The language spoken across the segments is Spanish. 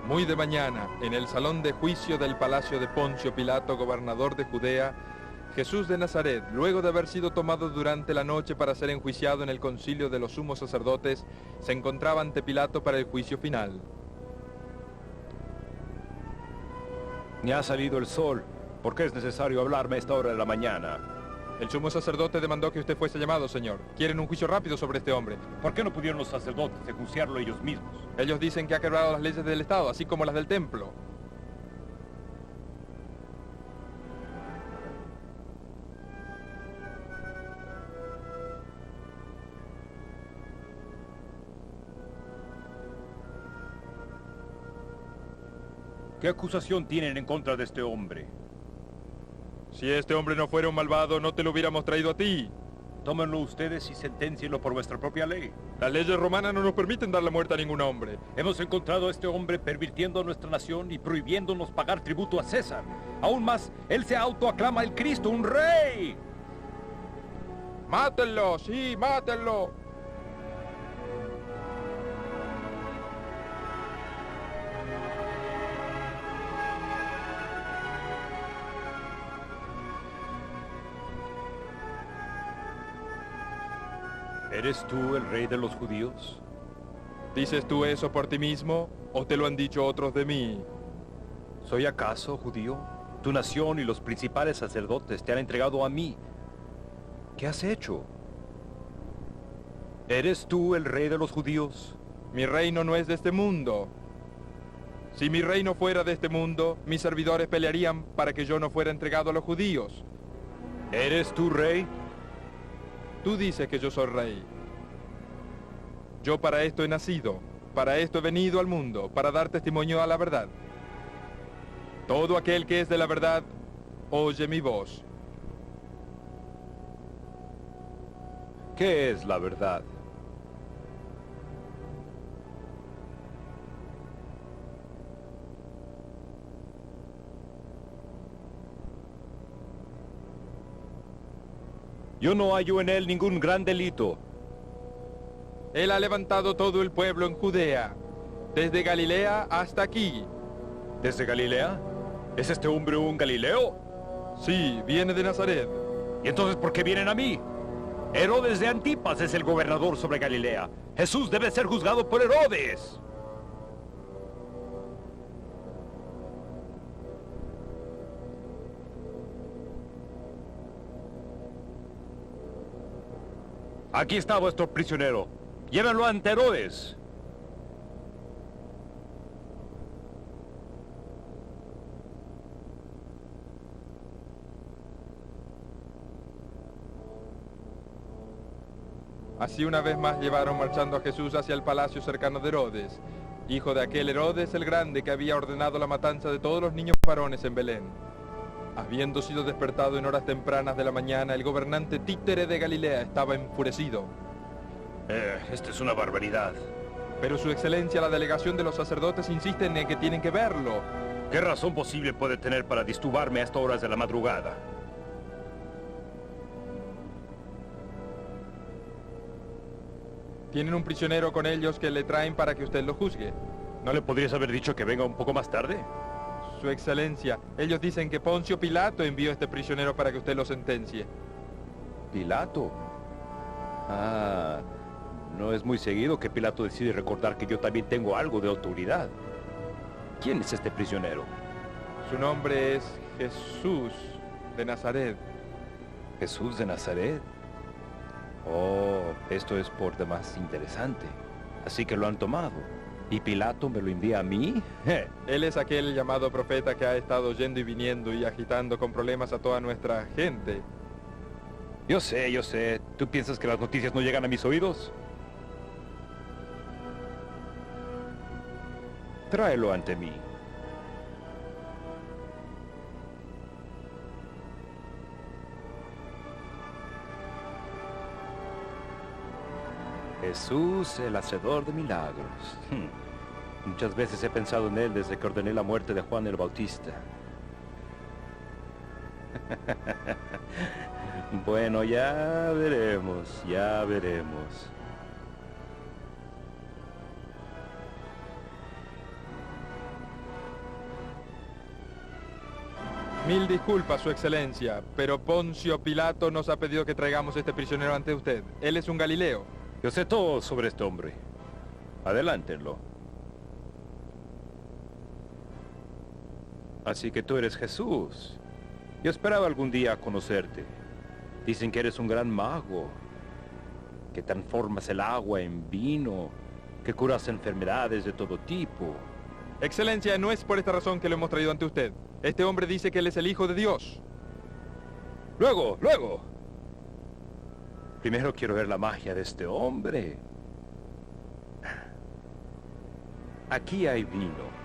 Muy de mañana, en el salón de juicio del palacio de Poncio Pilato, gobernador de Judea, Jesús de Nazaret, luego de haber sido tomado durante la noche para ser enjuiciado en el concilio de los sumos sacerdotes, se encontraba ante Pilato para el juicio final. Ni ha salido el sol. ¿Por qué es necesario hablarme a esta hora de la mañana? El sumo sacerdote demandó que usted fuese llamado, señor. Quieren un juicio rápido sobre este hombre. ¿Por qué no pudieron los sacerdotes enjuiciarlo ellos mismos? Ellos dicen que ha quebrado las leyes del Estado, así como las del templo. ¿Qué acusación tienen en contra de este hombre? Si este hombre no fuera un malvado, no te lo hubiéramos traído a ti. Tómenlo ustedes y senténcienlo por vuestra propia ley. Las leyes romanas no nos permiten dar la muerte a ningún hombre. Hemos encontrado a este hombre pervirtiendo a nuestra nación y prohibiéndonos pagar tributo a César. Aún más, él se autoaclama el Cristo, un rey. ¡Mátenlo! ¡Sí, mátenlo! ¿Eres tú el rey de los judíos? ¿Dices tú eso por ti mismo o te lo han dicho otros de mí? ¿Soy acaso judío? Tu nación y los principales sacerdotes te han entregado a mí. ¿Qué has hecho? ¿Eres tú el rey de los judíos? Mi reino no es de este mundo. Si mi reino fuera de este mundo, mis servidores pelearían para que yo no fuera entregado a los judíos. ¿Eres tú rey? Tú dices que yo soy rey. Yo para esto he nacido, para esto he venido al mundo, para dar testimonio a la verdad. Todo aquel que es de la verdad, oye mi voz. ¿Qué es la verdad? Yo no hallo en él ningún gran delito. Él ha levantado todo el pueblo en Judea, desde Galilea hasta aquí. ¿Desde Galilea? ¿Es este hombre un galileo? Sí, viene de Nazaret. ¿Y entonces por qué vienen a mí? Herodes de Antipas es el gobernador sobre Galilea. Jesús debe ser juzgado por Herodes. Aquí está vuestro prisionero. Llévenlo ante Herodes. Así una vez más llevaron marchando a Jesús hacia el palacio cercano de Herodes, hijo de aquel Herodes el Grande que había ordenado la matanza de todos los niños varones en Belén. Habiendo sido despertado en horas tempranas de la mañana, el gobernante títere de Galilea estaba enfurecido. Esta es una barbaridad. Pero su excelencia, la delegación de los sacerdotes, insisten en que tienen que verlo. ¿Qué razón posible puede tener para disturbarme a estas horas de la madrugada? Tienen un prisionero con ellos que le traen para que usted lo juzgue. ¿No le podrías haber dicho que venga un poco más tarde? Su excelencia, ellos dicen que Poncio Pilato envió a este prisionero para que usted lo sentencie. ¿Pilato? Ah, no es muy seguido que Pilato decide recordar que yo también tengo algo de autoridad. ¿Quién es este prisionero? Su nombre es Jesús de Nazaret. ¿Jesús de Nazaret? Oh, esto es por demás interesante. Así que lo han tomado. ¿Y Pilato me lo envía a mí? Él es aquel llamado profeta que ha estado yendo y viniendo y agitando con problemas a toda nuestra gente. Yo sé. ¿Tú piensas que las noticias no llegan a mis oídos? Tráelo ante mí. Jesús, el hacedor de milagros. Muchas veces he pensado en él desde que ordené la muerte de Juan el Bautista. Bueno, ya veremos, ya veremos. Mil disculpas, Su Excelencia, pero Poncio Pilato nos ha pedido que traigamos este prisionero ante usted. Él es un Galileo. Yo sé todo sobre este hombre. Adelántenlo. Así que tú eres Jesús. Yo esperaba algún día conocerte. Dicen que eres un gran mago, que transformas el agua en vino, que curas enfermedades de todo tipo. Excelencia, no es por esta razón que lo hemos traído ante usted. Este hombre dice que él es el Hijo de Dios. Luego, luego. Primero quiero ver la magia de este hombre. Aquí hay vino.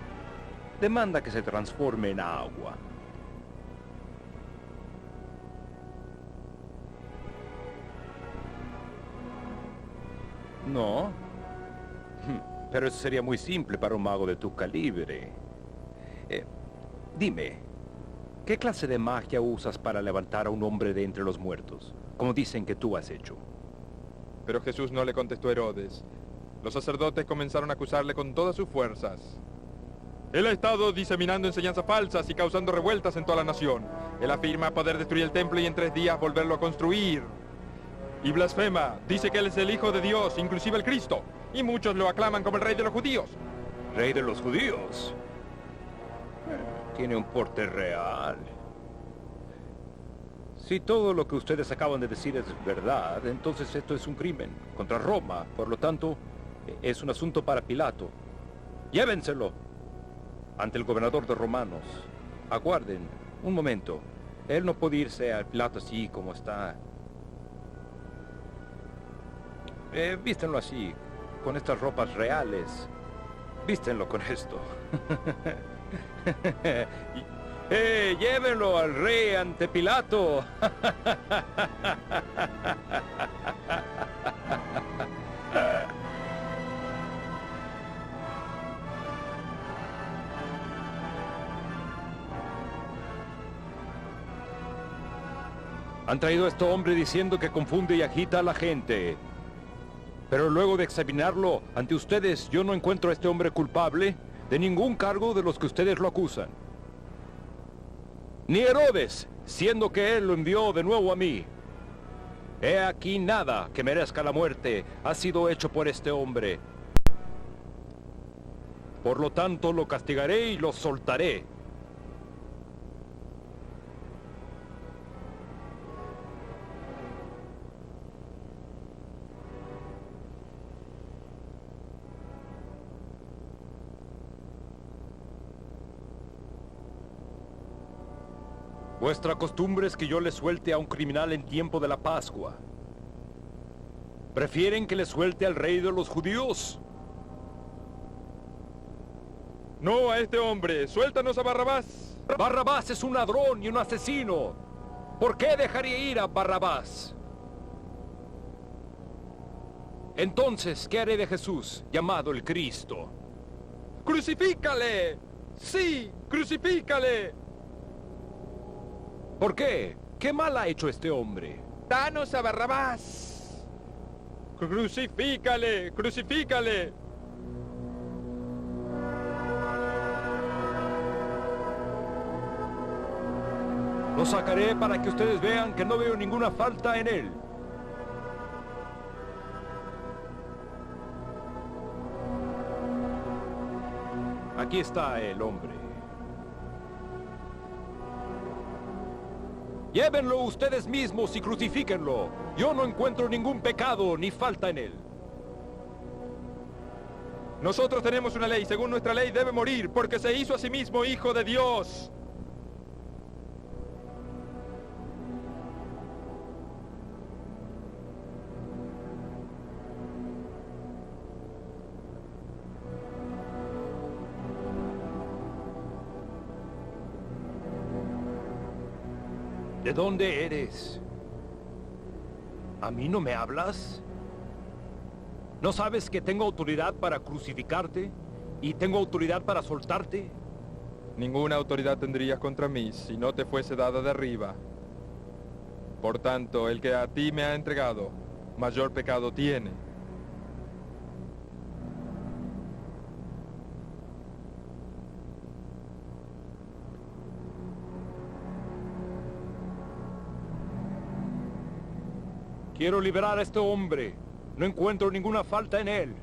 Demanda que se transforme en agua. No. Pero eso sería muy simple para un mago de tu calibre. Dime, ¿qué clase de magia usas para levantar a un hombre de entre los muertos? Como dicen que tú has hecho. Pero Jesús no le contestó a Herodes. Los sacerdotes comenzaron a acusarle con todas sus fuerzas. Él ha estado diseminando enseñanzas falsas y causando revueltas en toda la nación. Él afirma poder destruir el templo y en 3 días volverlo a construir. Y blasfema, dice que él es el Hijo de Dios, inclusive el Cristo. Y muchos lo aclaman como el Rey de los Judíos. ¿Rey de los judíos? Tiene un porte real. Si todo lo que ustedes acaban de decir es verdad, entonces esto es un crimen contra Roma. Por lo tanto, es un asunto para Pilato. Llévenselo ante el gobernador de romanos. Aguarden un momento. Él no puede irse al Pilato así como está. Vístenlo así, con estas ropas reales. Vístenlo con esto. Llévenlo al rey ante Pilato. Han traído a este hombre diciendo que confunde y agita a la gente. Pero luego de examinarlo ante ustedes, yo no encuentro a este hombre culpable de ningún cargo de los que ustedes lo acusan. Ni Herodes, siendo que él lo envió de nuevo a mí. He aquí nada que merezca la muerte ha sido hecho por este hombre. Por lo tanto, lo castigaré y lo soltaré. Vuestra costumbre es que yo le suelte a un criminal en tiempo de la Pascua. ¿Prefieren que le suelte al rey de los judíos? No a este hombre, suéltanos a Barrabás. Barrabás es un ladrón y un asesino. ¿Por qué dejaría ir a Barrabás? Entonces, ¿qué haré de Jesús, llamado el Cristo? ¡Crucifícale! ¡Sí! ¡Crucifícale! ¿Por qué? ¿Qué mal ha hecho este hombre? ¡Danos a Barrabás! ¡Crucifícale! ¡Crucifícale! Lo sacaré para que ustedes vean que no veo ninguna falta en él. Aquí está el hombre. Llévenlo ustedes mismos y crucifíquenlo. Yo no encuentro ningún pecado ni falta en él. Nosotros tenemos una ley. Según nuestra ley debe morir porque se hizo a sí mismo Hijo de Dios. ¿De dónde eres? ¿A mí no me hablas? ¿No sabes que tengo autoridad para crucificarte? ¿Y tengo autoridad para soltarte? Ninguna autoridad tendrías contra mí si no te fuese dada de arriba. Por tanto, el que a ti me ha entregado, mayor pecado tiene. Quiero liberar a este hombre. No encuentro ninguna falta en él.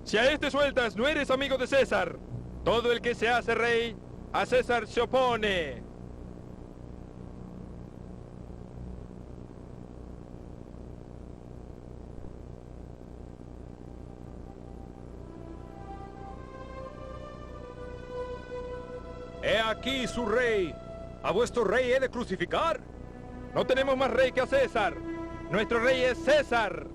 Si a este sueltas, no eres amigo de César. Todo el que se hace rey, a César se opone. He aquí su rey. ¿A vuestro rey he de crucificar? No tenemos más rey que a César. Nuestro rey es César.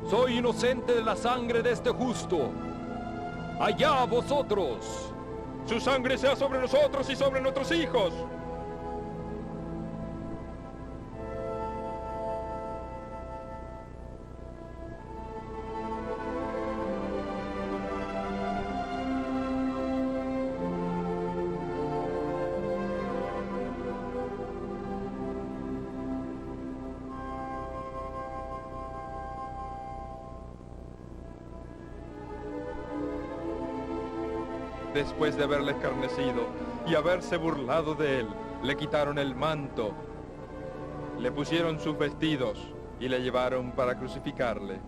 Soy inocente de la sangre de este justo. ¡Allá vosotros! Su sangre sea sobre nosotros y sobre nuestros hijos. Después de haberle escarnecido y haberse burlado de él, le quitaron el manto, le pusieron sus vestidos y le llevaron para crucificarle.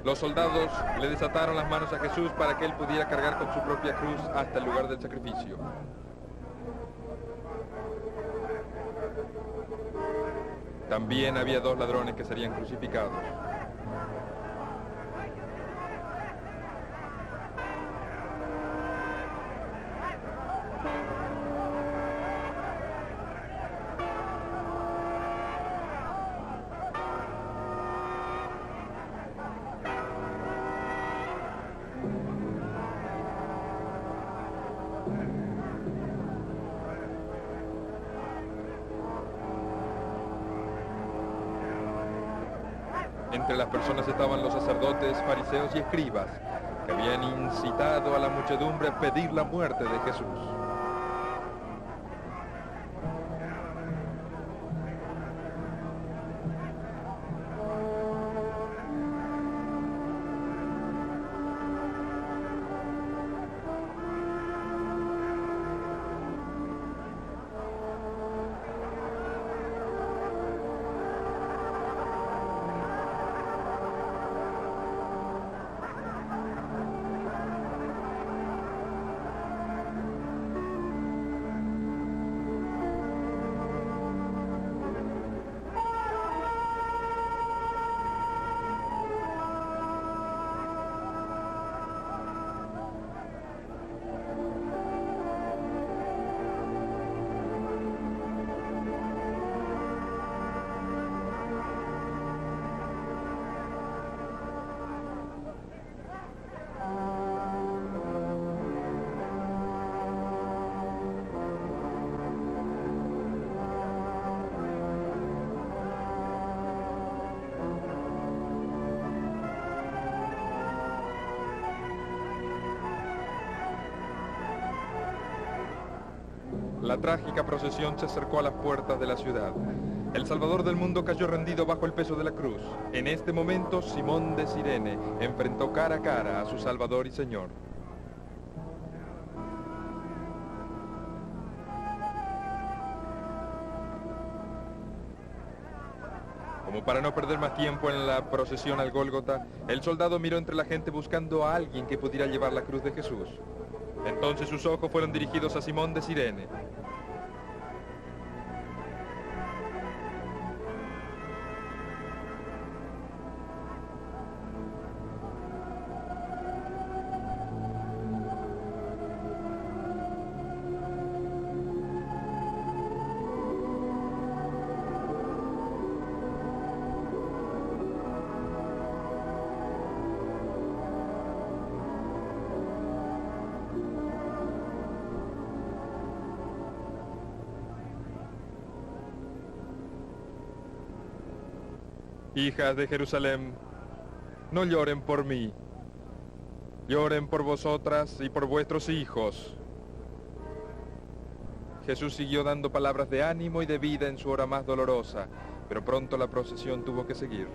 Los soldados le desataron las manos a Jesús para que él pudiera cargar con su propia cruz hasta el lugar del sacrificio. También había 2 ladrones que serían crucificados. Entre las personas estaban los sacerdotes, fariseos y escribas, que habían incitado a la muchedumbre a pedir la muerte de Jesús. La trágica procesión se acercó a las puertas de la ciudad. El Salvador del mundo cayó rendido bajo el peso de la cruz. En este momento, Simón de Cirene enfrentó cara a cara a su Salvador y Señor. Como para no perder más tiempo en la procesión al Gólgota, el soldado miró entre la gente buscando a alguien que pudiera llevar la cruz de Jesús. Entonces sus ojos fueron dirigidos a Simón de Cirene. Hijas de Jerusalén, no lloren por mí, lloren por vosotras y por vuestros hijos. Jesús siguió dando palabras de ánimo y de vida en su hora más dolorosa, pero pronto la procesión tuvo que seguir.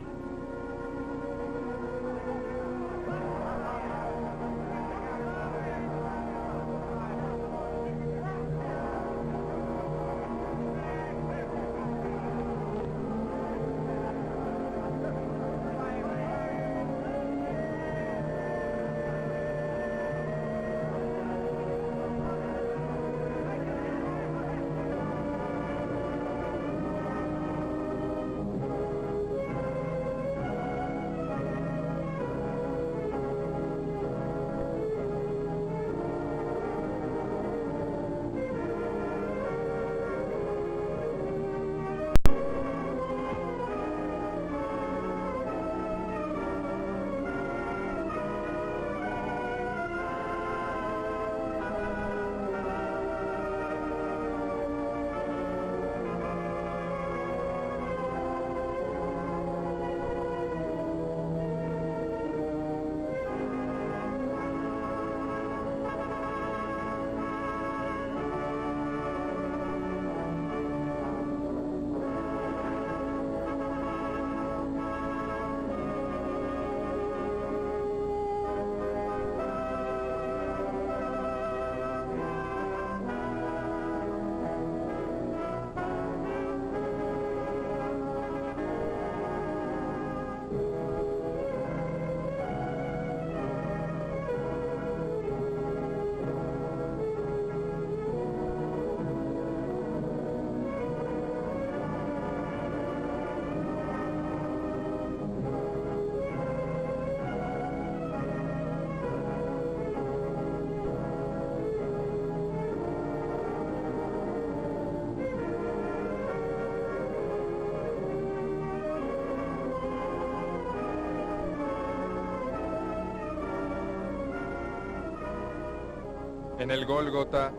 En el Gólgota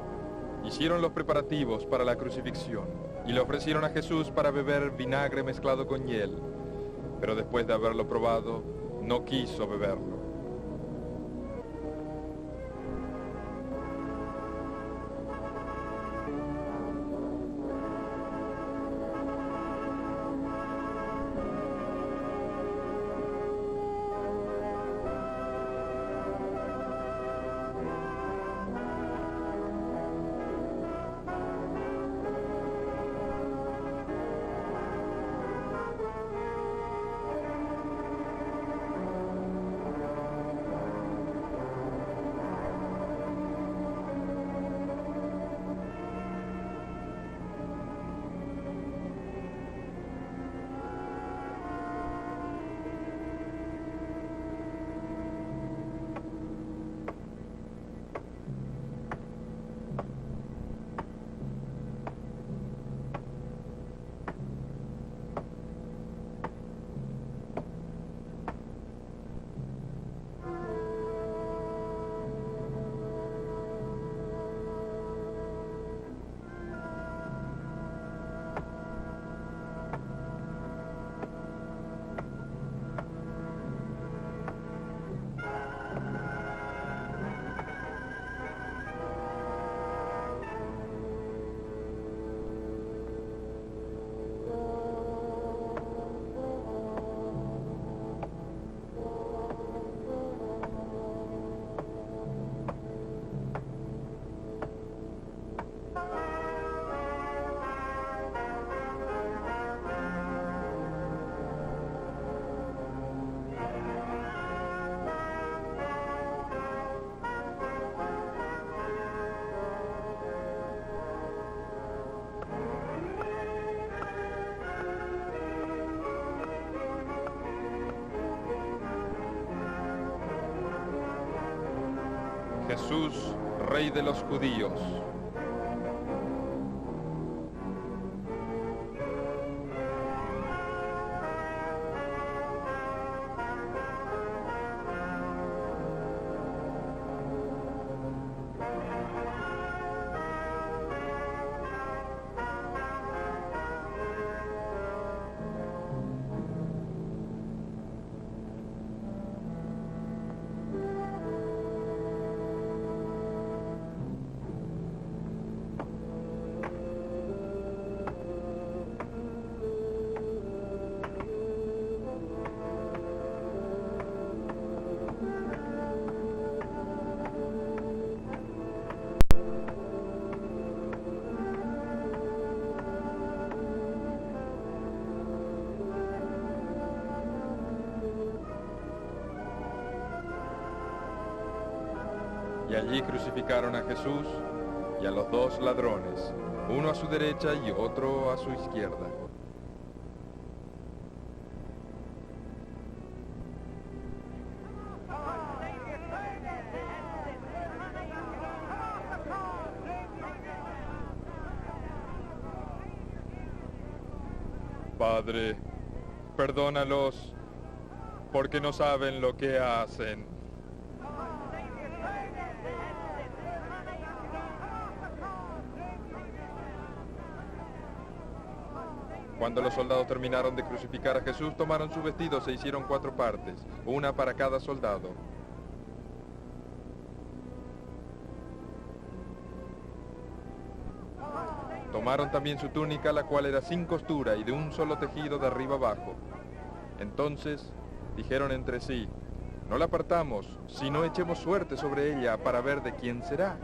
hicieron los preparativos para la crucifixión y le ofrecieron a Jesús para beber vinagre mezclado con hiel, pero después de haberlo probado, no quiso beberlo. Jesús, Rey de los judíos. allí crucificaron a Jesús y a los dos ladrones, uno a su derecha y otro a su izquierda. Padre, perdónalos, porque no saben lo que hacen. Cuando los soldados terminaron de crucificar a Jesús, tomaron sus vestidos e hicieron 4 partes, una para cada soldado. Tomaron también su túnica, la cual era sin costura y de un solo tejido de arriba abajo. Entonces dijeron entre sí, no la partamos, sino echemos suerte sobre ella para ver de quién será.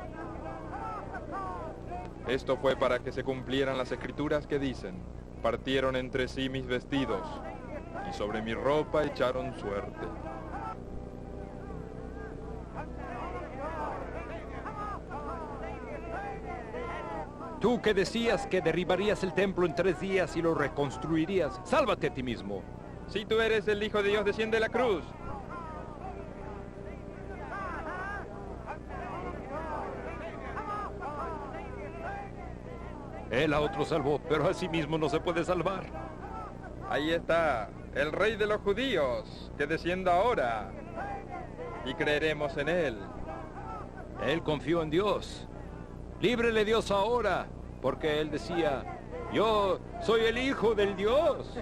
Esto fue para que se cumplieran las escrituras que dicen, partieron entre sí mis vestidos, y sobre mi ropa echaron suerte. Tú que decías que derribarías el templo en 3 días y lo reconstruirías, sálvate a ti mismo. Si tú eres el Hijo de Dios, desciende de la cruz. Él a otro salvó, pero a sí mismo no se puede salvar. Ahí está, el Rey de los judíos, que descienda ahora, y creeremos en él. Él confió en Dios. Líbrele Dios ahora, porque él decía, yo soy el Hijo del Dios.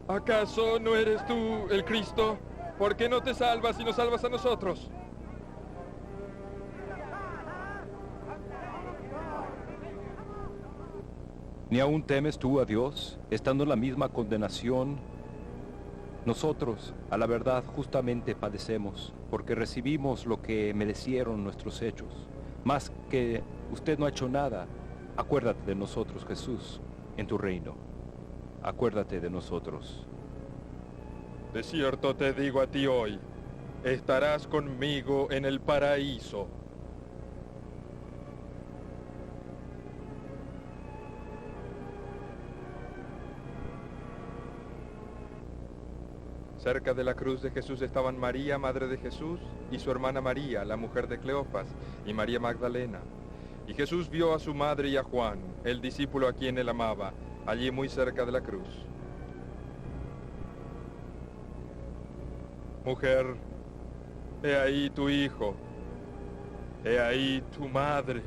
¿Acaso no eres tú el Cristo? ¿Por qué no te salvas y nos salvas a nosotros? ¿Ni aún temes tú a Dios, estando en la misma condenación? Nosotros, a la verdad, justamente padecemos, porque recibimos lo que merecieron nuestros hechos. Más que usted no ha hecho nada, acuérdate de nosotros, Jesús, en tu reino. Acuérdate de nosotros. De cierto te digo a ti hoy, estarás conmigo en el paraíso. Cerca de la cruz de Jesús estaban María, madre de Jesús, y su hermana María, la mujer de Cleofas, y María Magdalena. Y Jesús vio a su madre y a Juan, el discípulo a quien él amaba, allí muy cerca de la cruz. Mujer, he ahí tu hijo, he ahí tu madre.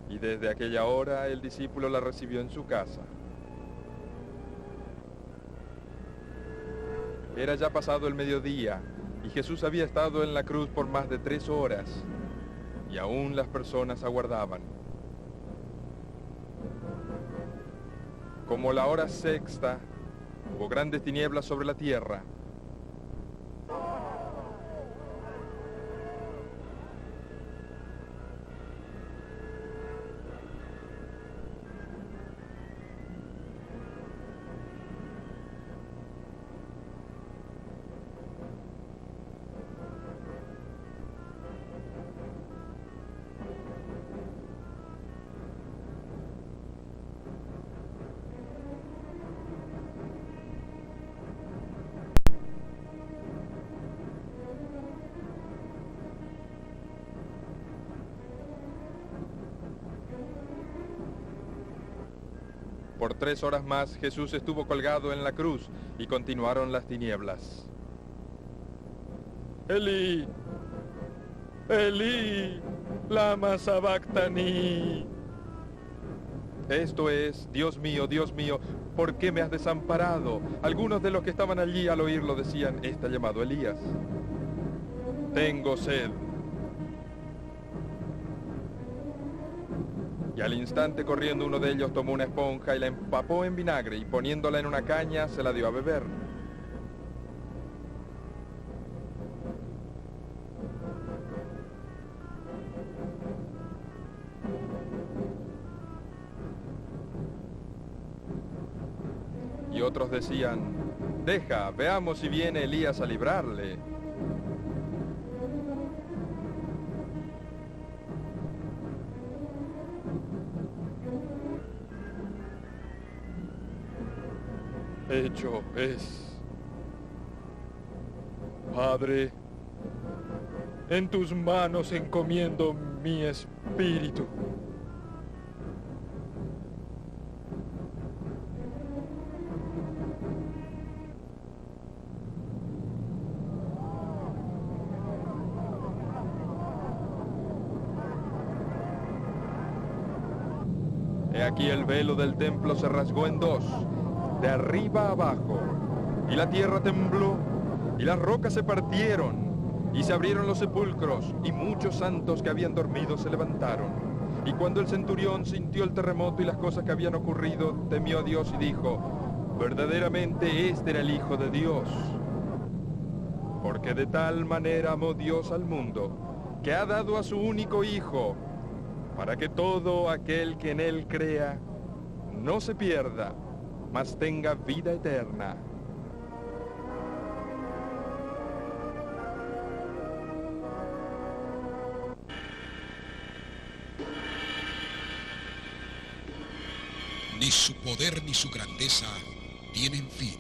Y desde aquella hora el discípulo la recibió en su casa. Era ya pasado el mediodía, y Jesús había estado en la cruz por más de 3 horas, y aún las personas aguardaban. Como la hora sexta, hubo grandes tinieblas sobre la tierra. Por 3 horas más Jesús estuvo colgado en la cruz y continuaron las tinieblas. Elí, Elí, lama sabactani. Esto es, Dios mío, ¿por qué me has desamparado? Algunos de los que estaban allí al oírlo decían, está llamado Elías. Tengo sed. Y al instante corriendo uno de ellos tomó una esponja y la empapó en vinagre y poniéndola en una caña se la dio a beber. otros decían: deja, veamos si viene Elías a librarle. Hecho es. Padre, en tus manos encomiendo mi espíritu. He aquí el velo del templo se rasgó en dos, de arriba a abajo, y la tierra tembló, y las rocas se partieron, y se abrieron los sepulcros, y muchos santos que habían dormido se levantaron. Y cuando el centurión sintió el terremoto y las cosas que habían ocurrido, temió a Dios y dijo: verdaderamente este era el Hijo de Dios. Porque de tal manera amó Dios al mundo, que ha dado a su único Hijo, para que todo aquel que en él crea no se pierda, mas tenga vida eterna. Ni su poder ni su grandeza tienen fin.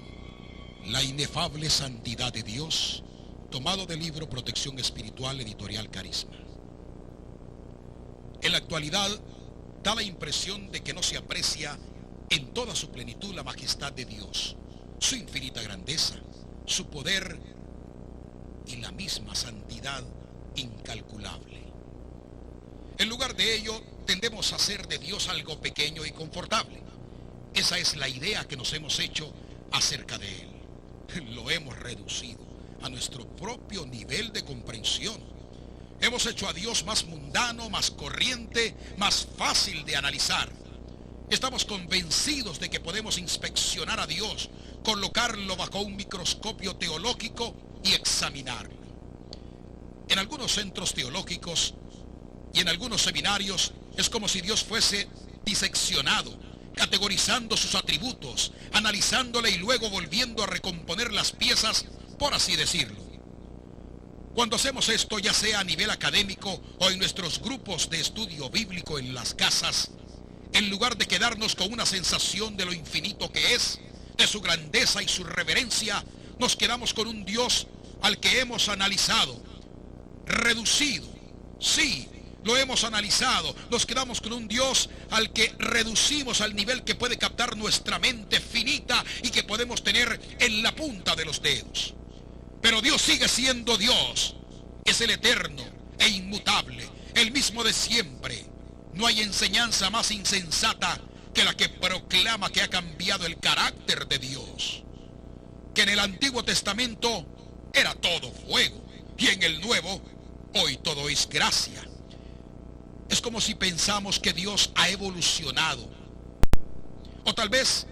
La inefable santidad de Dios, tomado del libro Protección Espiritual, editorial Carisma. En la actualidad, da la impresión de que no se aprecia en toda su plenitud la majestad de Dios, su infinita grandeza, su poder y la misma santidad incalculable. En lugar de ello, tendemos a hacer de Dios algo pequeño y confortable. Esa es la idea que nos hemos hecho acerca de Él. Lo hemos reducido a nuestro propio nivel de comprensión. Hemos hecho a Dios más mundano, más corriente, más fácil de analizar. Estamos convencidos de que podemos inspeccionar a Dios, colocarlo bajo un microscopio teológico y examinarlo. En algunos centros teológicos y en algunos seminarios es como si Dios fuese diseccionado, categorizando sus atributos, analizándole y luego volviendo a recomponer las piezas, por así decirlo. Cuando hacemos esto, ya sea a nivel académico o en nuestros grupos de estudio bíblico en las casas, en lugar de quedarnos con una sensación de lo infinito que es, de su grandeza y su reverencia, nos quedamos con un Dios al que hemos analizado, reducido. Sí, lo hemos analizado, nos quedamos con un Dios al que reducimos al nivel que puede captar nuestra mente finita y que podemos tener en la punta de los dedos. Pero Dios sigue siendo Dios, es el eterno e inmutable, el mismo de siempre. No hay enseñanza más insensata que la que proclama que ha cambiado el carácter de Dios. Que en el Antiguo Testamento era todo fuego y en el Nuevo hoy todo es gracia. Es como si pensamos que Dios ha evolucionado, o tal vez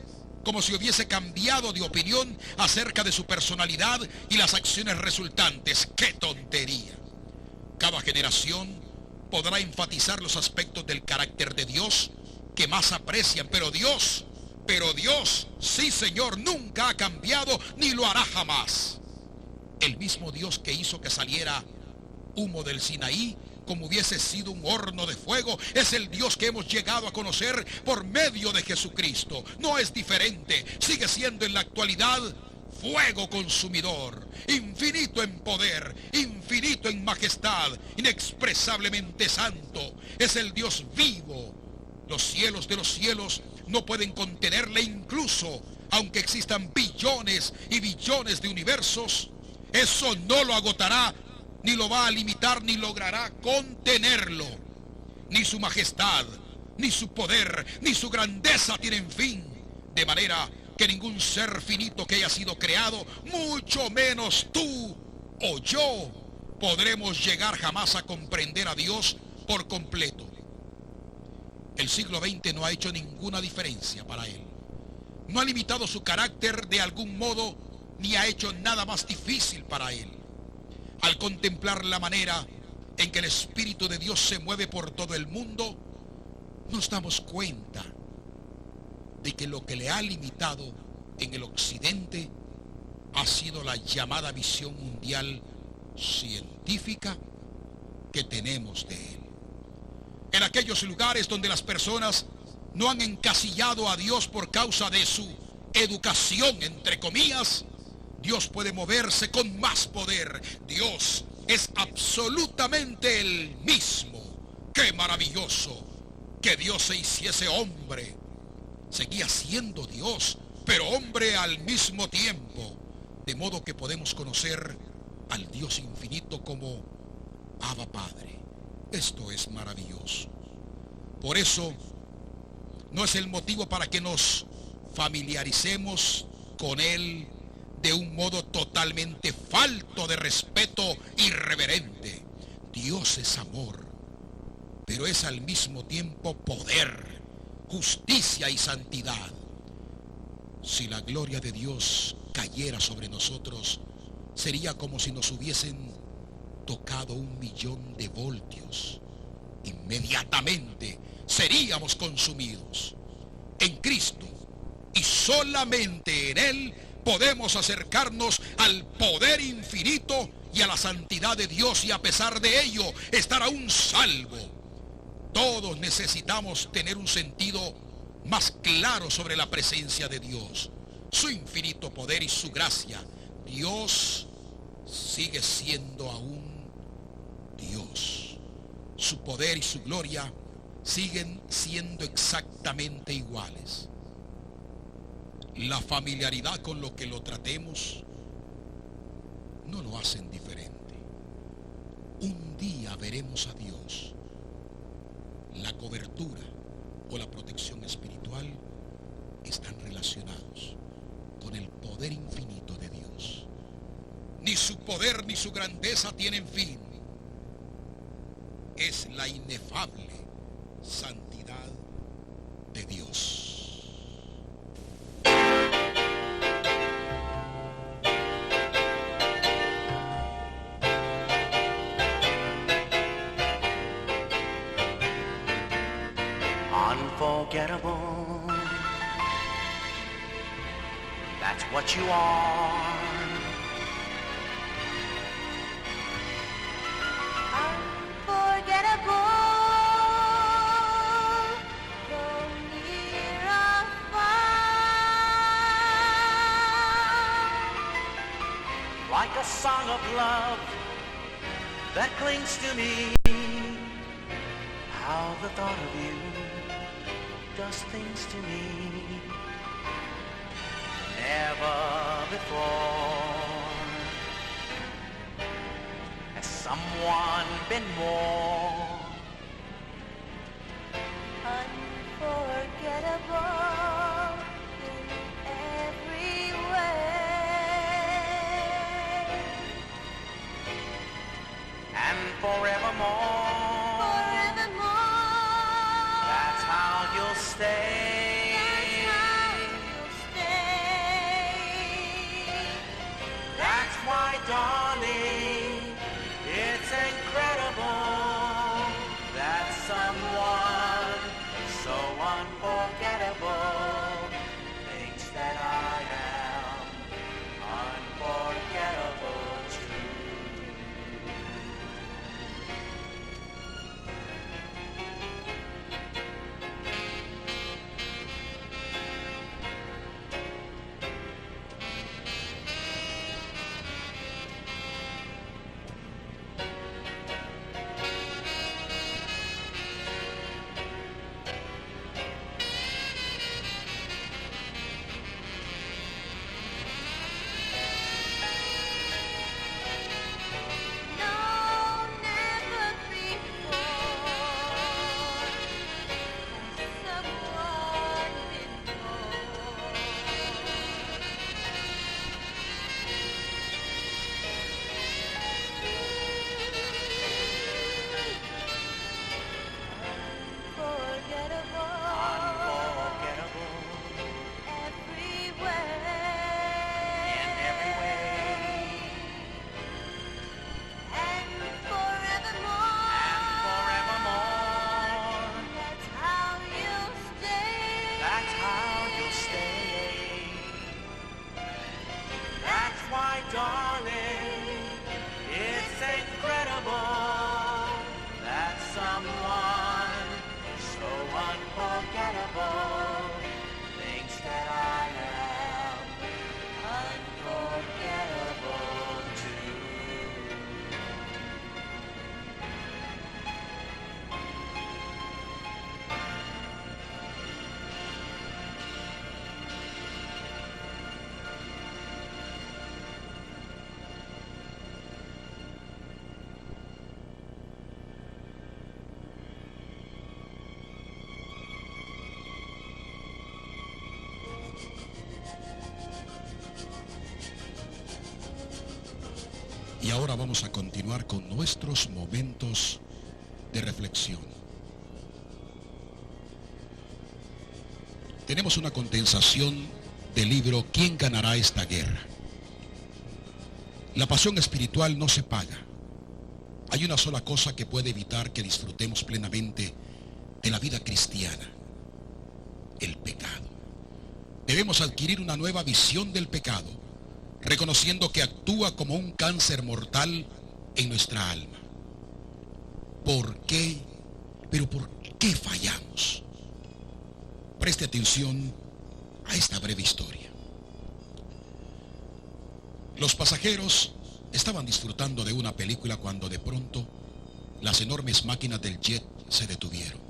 como si hubiese cambiado de opinión acerca de su personalidad y las acciones resultantes. ¡Qué tontería! Cada generación podrá enfatizar los aspectos del carácter de Dios que más aprecian, pero Dios, sí Señor, nunca ha cambiado ni lo hará jamás. El mismo Dios que hizo que saliera humo del Sinaí como hubiese sido un horno de fuego, es el Dios que hemos llegado a conocer por medio de Jesucristo. No es diferente, sigue siendo en la actualidad fuego consumidor, infinito en poder, infinito en majestad, inexpresablemente santo. Es el Dios vivo. Los cielos de los cielos no pueden contenerle, incluso aunque existan billones y billones de universos. Eso no lo agotará, ni lo va a limitar, ni logrará contenerlo. Ni su majestad, ni su poder, ni su grandeza tienen fin. De manera que ningún ser finito que haya sido creado, mucho menos tú o yo, podremos llegar jamás a comprender a Dios por completo. El siglo XX no ha hecho ninguna diferencia para Él. No ha limitado su carácter de algún modo, ni ha hecho nada más difícil para Él. Al contemplar la manera en que el Espíritu de Dios se mueve por todo el mundo, nos damos cuenta de que lo que le ha limitado en el occidente ha sido la llamada visión mundial científica que tenemos de él. En aquellos lugares donde las personas no han encasillado a Dios por causa de su educación, entre comillas, Dios puede moverse con más poder. Dios es absolutamente el mismo. ¡Qué maravilloso! Que Dios se hiciese hombre. Seguía siendo Dios, pero hombre al mismo tiempo. De modo que podemos conocer al Dios infinito como Abba Padre. Esto es maravilloso. Por eso, no es el motivo para que nos familiaricemos con Él de un modo totalmente falto de respeto y reverente. Dios es amor, pero es al mismo tiempo poder, justicia y santidad. Si la gloria de Dios cayera sobre nosotros, sería como si nos hubiesen tocado 1.000.000 de voltios. Inmediatamente seríamos consumidos. En Cristo y solamente en Él podemos acercarnos al poder infinito y a la santidad de Dios, y a pesar de ello estar aún salvo. Todos necesitamos tener un sentido más claro sobre la presencia de Dios, su infinito poder y su gracia. Dios sigue siendo aún Dios. Su poder y su gloria siguen siendo exactamente iguales. La familiaridad con lo que lo tratemos no lo hacen diferente. Un día veremos a Dios. La cobertura o la protección espiritual están relacionados con el poder infinito de Dios. Ni su poder ni su grandeza tienen fin. Es la inefable santidad de Dios. Unforgettable, that's what you are. Unforgettable, though near or far. Like a song of love that clings to me. How the thought of you does things to me never before has someone been more Unforgettable in every way. and forevermore. That's how you'll stay. That's why, darling, it's incredible that someone so unforgettable thinks that I am unforgettable too. Y ahora vamos a continuar con nuestros momentos de reflexión. Tenemos una condensación del libro ¿Quién ganará esta guerra? La pasión espiritual no se paga. Hay una sola cosa que puede evitar que disfrutemos plenamente de la vida cristiana: el pecado. Debemos adquirir una nueva visión del pecado, reconociendo que actúa como un cáncer mortal en nuestra alma. ¿Por qué? ¿Pero por qué fallamos? Preste atención a esta breve historia. Los pasajeros estaban disfrutando de una película cuando de pronto las enormes máquinas del jet se detuvieron.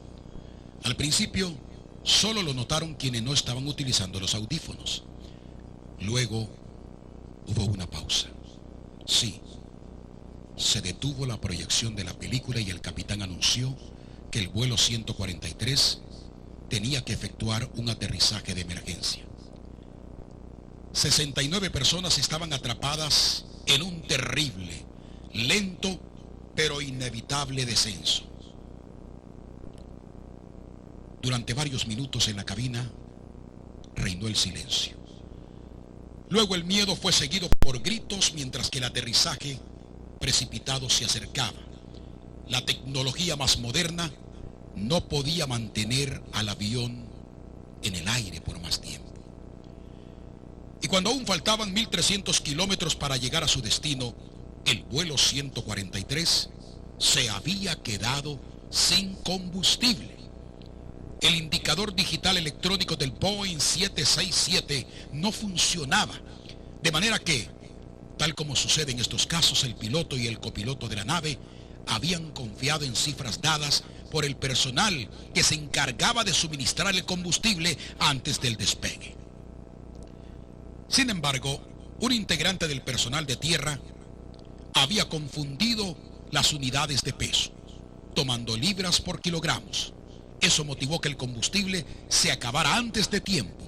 Al principio solo lo notaron quienes no estaban utilizando los audífonos. Luego hubo una pausa. Sí, se detuvo la proyección de la película y el capitán anunció que el vuelo 143 tenía que efectuar un aterrizaje de emergencia. 69 personas estaban atrapadas en un terrible, lento, pero inevitable descenso. Durante varios minutos en la cabina reinó el silencio. Luego el miedo fue seguido por gritos mientras que el aterrizaje precipitado se acercaba. La tecnología más moderna no podía mantener al avión en el aire por más tiempo. Y cuando aún faltaban 1.300 kilómetros para llegar a su destino, el vuelo 143 se había quedado sin combustible. El indicador digital electrónico del Boeing 767 no funcionaba, de manera que, tal como sucede en estos casos, el piloto y el copiloto de la nave habían confiado en cifras dadas por el personal que se encargaba de suministrar el combustible antes del despegue. Sin embargo, un integrante del personal de tierra había confundido las unidades de peso, tomando libras por kilogramos. Eso motivó que el combustible se acabara antes de tiempo.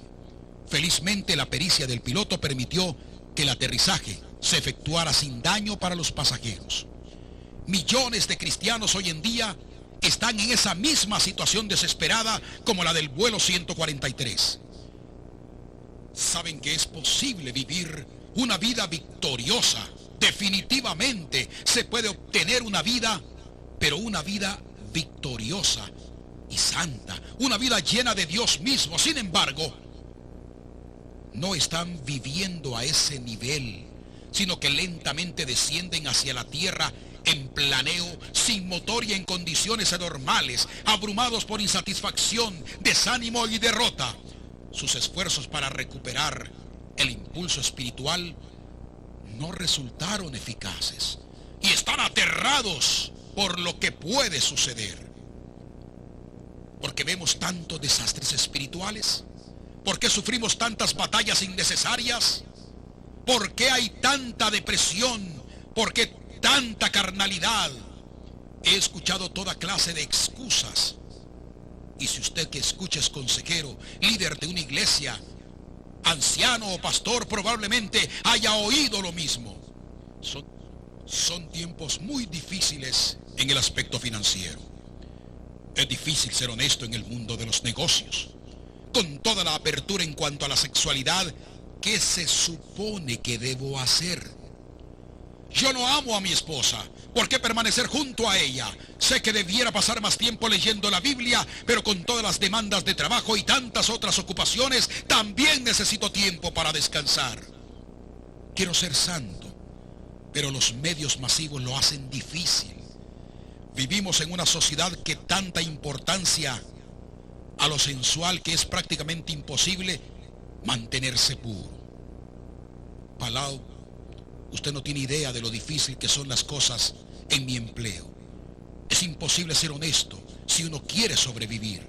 Felizmente, la pericia del piloto permitió que el aterrizaje se efectuara sin daño para los pasajeros. Millones de cristianos hoy en día están en esa misma situación desesperada como la del vuelo 143. Saben que es posible vivir una vida victoriosa. Definitivamente se puede obtener una vida, pero una vida victoriosa y santa, una vida llena de Dios mismo. Sin embargo, no están viviendo a ese nivel, sino que lentamente descienden hacia la tierra en planeo, sin motor y en condiciones anormales, abrumados por insatisfacción, desánimo y derrota. Sus esfuerzos para recuperar el impulso espiritual no resultaron eficaces y están aterrados por lo que puede suceder. ¿Por qué vemos tantos desastres espirituales? ¿Por qué sufrimos tantas batallas innecesarias? ¿Por qué hay tanta depresión? ¿Por qué tanta carnalidad? He escuchado toda clase de excusas. Y si usted que escucha es consejero, líder de una iglesia, anciano o pastor, probablemente haya oído lo mismo. Son tiempos muy difíciles en el aspecto financiero. Es difícil ser honesto en el mundo de los negocios. Con toda la apertura en cuanto a la sexualidad, ¿qué se supone que debo hacer? Yo no amo a mi esposa. ¿Por qué permanecer junto a ella? Sé que debiera pasar más tiempo leyendo la Biblia, pero con todas las demandas de trabajo y tantas otras ocupaciones, también necesito tiempo para descansar. Quiero ser santo, pero los medios masivos lo hacen difícil. Vivimos en una sociedad que tanta importancia a lo sensual que es prácticamente imposible mantenerse puro. Palau, usted no tiene idea de lo difícil que son las cosas en mi empleo. Es imposible ser honesto si uno quiere sobrevivir.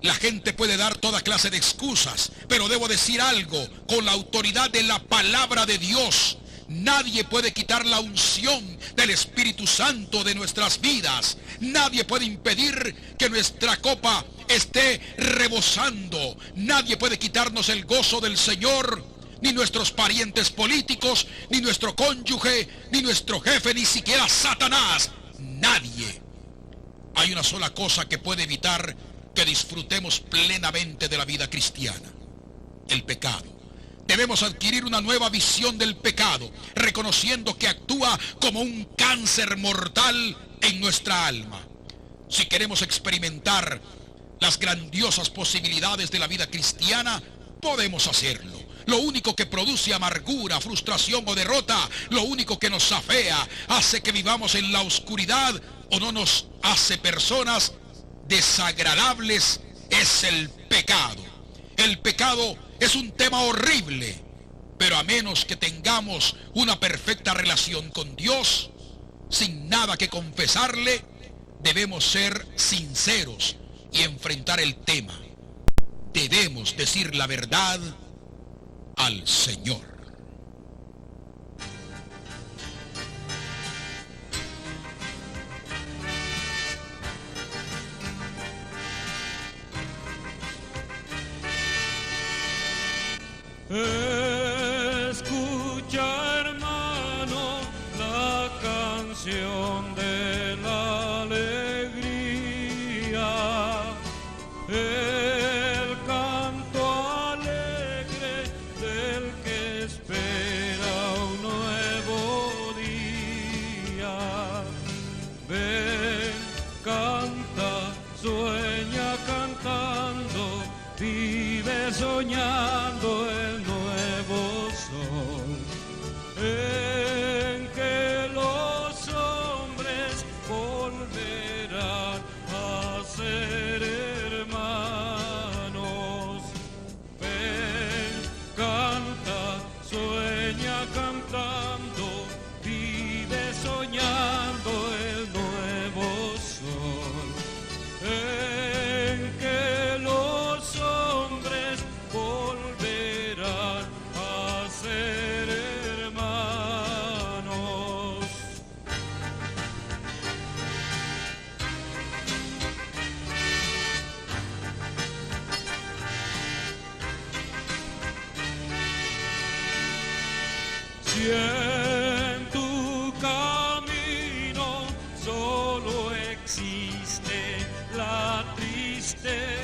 La gente puede dar toda clase de excusas, pero debo decir algo con la autoridad de la palabra de Dios. Nadie puede quitar la unción del Espíritu Santo de nuestras vidas. Nadie puede impedir que nuestra copa esté rebosando. Nadie puede quitarnos el gozo del Señor, ni nuestros parientes políticos, ni nuestro cónyuge, ni nuestro jefe, ni siquiera Satanás. Nadie. Hay una sola cosa que puede evitar que disfrutemos plenamente de la vida cristiana: el pecado. Debemos adquirir una nueva visión del pecado, reconociendo que actúa como un cáncer mortal en nuestra alma. Si queremos experimentar las grandiosas posibilidades de la vida cristiana, podemos hacerlo. Lo único que produce amargura, frustración o derrota, lo único que nos afea, hace que vivamos en la oscuridad o no nos hace personas desagradables, es el pecado. El pecado es un tema horrible, pero a menos que tengamos una perfecta relación con Dios, sin nada que confesarle, debemos ser sinceros y enfrentar el tema. Debemos decir la verdad al Señor. Escucha, hermano, la canción de la alegría, el canto alegre del que espera un nuevo día. Ven, canta, sueña cantando, vive soñando el nuevo sol, en que los hombres volverán a ser hermanos. Ven, canta, sueña cantando, vive soñando el nuevo sol, en que los hombres volverán a ser hermanos. Si en tu camino solo existe la tristeza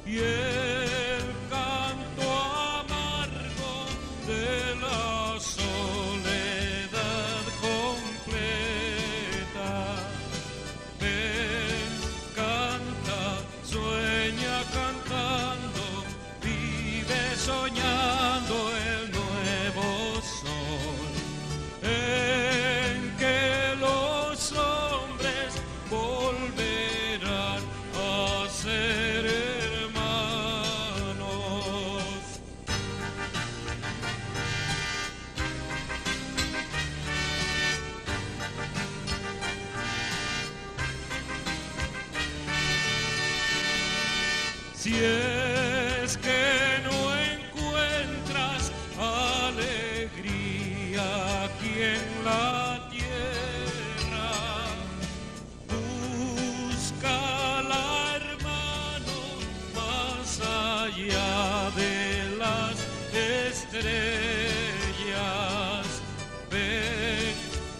y el canto amargo de la soledad completa, ven, canta, sueña cantando, vive soñando el nuevo sol, en que los hombres volverán a ser hermanos. Si es que no encuentras alegría aquí en la tierra, búscala, hermano, más allá de las estrellas. Ven,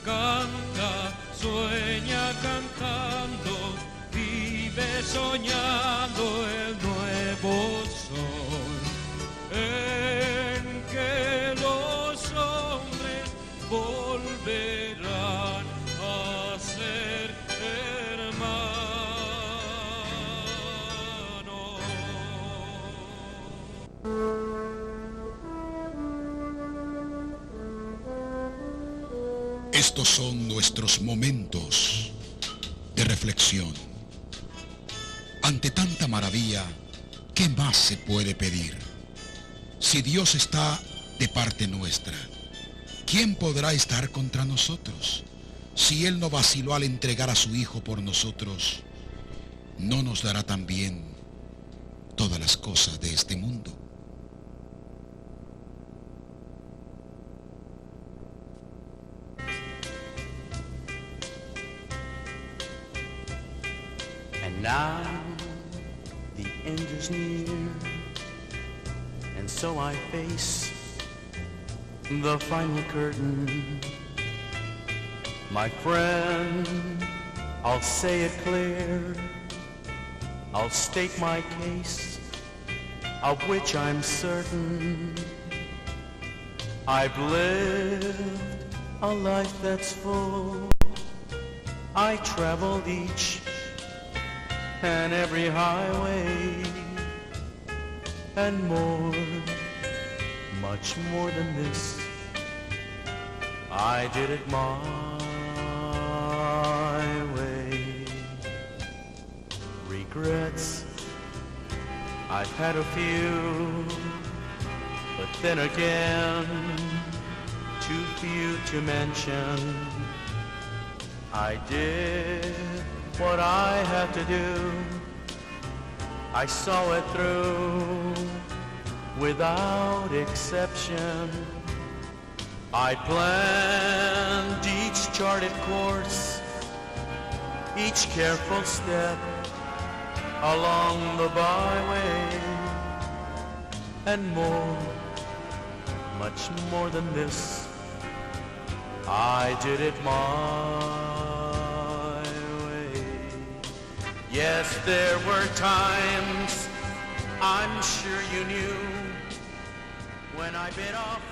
canta, sueña cantando, vive soñando el nuevo sol, en que los hombres volverán a ser hermanos. Estos son nuestros momentos de reflexión. Ante tanta maravilla, ¿qué más se puede pedir? Si Dios está de parte nuestra, ¿quién podrá estar contra nosotros? Si Él no vaciló al entregar a su Hijo por nosotros, ¿no nos dará también todas las cosas de este mundo? And now the end is near, And so I face the final curtain. My friend, I'll say it clear. I'll state my case, of which I'm certain. I've lived a life that's full. I traveled each and every highway, and more, much more than this, I did it my way. Regrets, I've had a few, but then again, too few to mention. I did what I had to do. I saw it through without exception. I planned each charted course, each careful step along the byway, and more, much more than this, I did it my way. Yes, there were times, I'm sure you knew, when I bit off